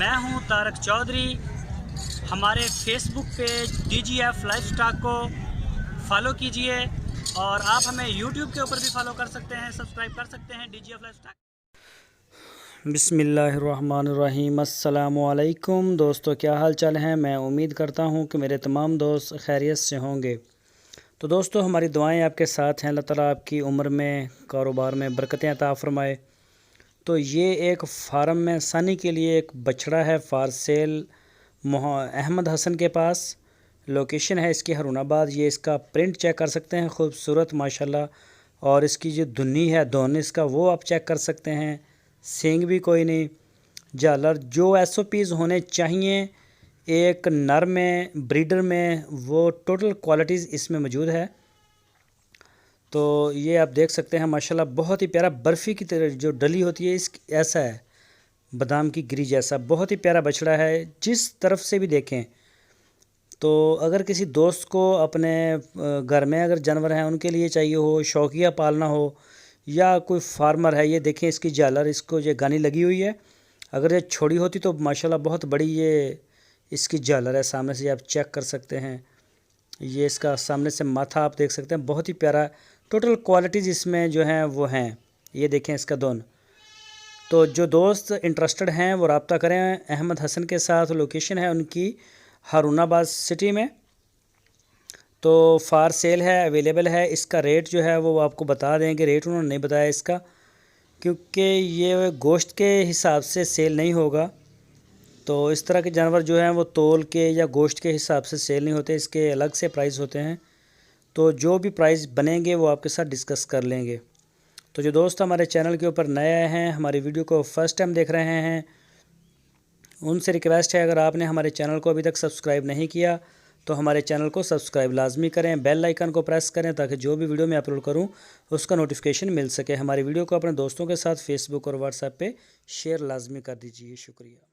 मैं हूं तारक चौधरी। हमारे फेसबुक पेज DGF लाइफस्टॉक को फॉलो कीजिए और आप हमें यूट्यूब के ऊपर भी फॉलो कर सकते हैं, सब्सक्राइब कर सकते हैं DGF लाइफस्टॉक। बिस्मिल्लाहिर्रहमानिर्रहीम। अस्सलामुअलैकुम दोस्तों, क्या हाल चाल हैं। मैं उम्मीद करता हूं कि मेरे तमाम दोस्त खैरियत से होंगे। तो दोस्तों, हमारी दुआएं आपके साथ हैं। अल्लाह ताला आपकी उम्र में, कारोबार में बरकतें अता फरमाए। तो ये एक फार्म में आसानी के लिए एक बछड़ा है फॉर सेल अहमद हसन के पास। लोकेशन है इसकी हरुणाबाद। ये इसका प्रिंट चेक कर सकते हैं, खूबसूरत माशाल्लाह। और इसकी जो धुन्नी है, दोन इसका, वो आप चेक कर सकते हैं। सींग भी कोई नहीं, झालर जो SOPs होने चाहिए एक नर में, ब्रीडर में, वो टोटल क्वालिटीज़ इसमें मौजूद है। तो ये आप देख सकते हैं माशाल्लाह, बहुत ही प्यारा, बर्फ़ी की तरह जो डली होती है इस ऐसा है, बादाम की गिरी जैसा। बहुत ही प्यारा बछड़ा है जिस तरफ से भी देखें। तो अगर किसी दोस्त को अपने घर में अगर जानवर हैं उनके लिए चाहिए हो, शौकिया पालना हो, या कोई फार्मर है, ये देखें इसकी झालर, इसको ये गानी लगी हुई है। अगर ये छोड़ी होती तो माशाल्लाह बहुत बड़ी ये इसकी झालर है। सामने से आप चेक कर सकते हैं। ये इसका सामने से माथा आप देख सकते हैं, बहुत ही प्यारा। टोटल क्वालिटीज़ इसमें जो हैं वो हैं। ये देखें इसका दोन। तो जो दोस्त इंटरेस्टेड हैं वो रब्ता करें अहमद हसन के साथ। लोकेशन है उनकी हरुणाबाद सिटी में। तो फार सेल है, अवेलेबल है। इसका रेट जो है वो आपको बता देंगे। रेट उन्होंने नहीं बताया इसका, क्योंकि ये गोश्त के हिसाब से सेल नहीं होगा। तो इस तरह के जानवर जो हैं वो तोल के या गोश्त के हिसाब से सेल नहीं होते, इसके अलग से प्राइस होते हैं। तो जो भी प्राइस बनेंगे वो आपके साथ डिस्कस कर लेंगे। तो जो दोस्त हमारे चैनल के ऊपर नए हैं, हमारी वीडियो को फर्स्ट टाइम देख रहे हैं, उनसे रिक्वेस्ट है, अगर आपने हमारे चैनल को अभी तक सब्सक्राइब नहीं किया तो हमारे चैनल को सब्सक्राइब लाजमी करें, बेल आइकन को प्रेस करें, ताकि जो भी वीडियो मैं अपलोड करूं उसका नोटिफिकेशन मिल सके। हमारी वीडियो को अपने दोस्तों के साथ फेसबुक और व्हाट्सएप पे शेयर लाजमी कर दीजिए। शुक्रिया।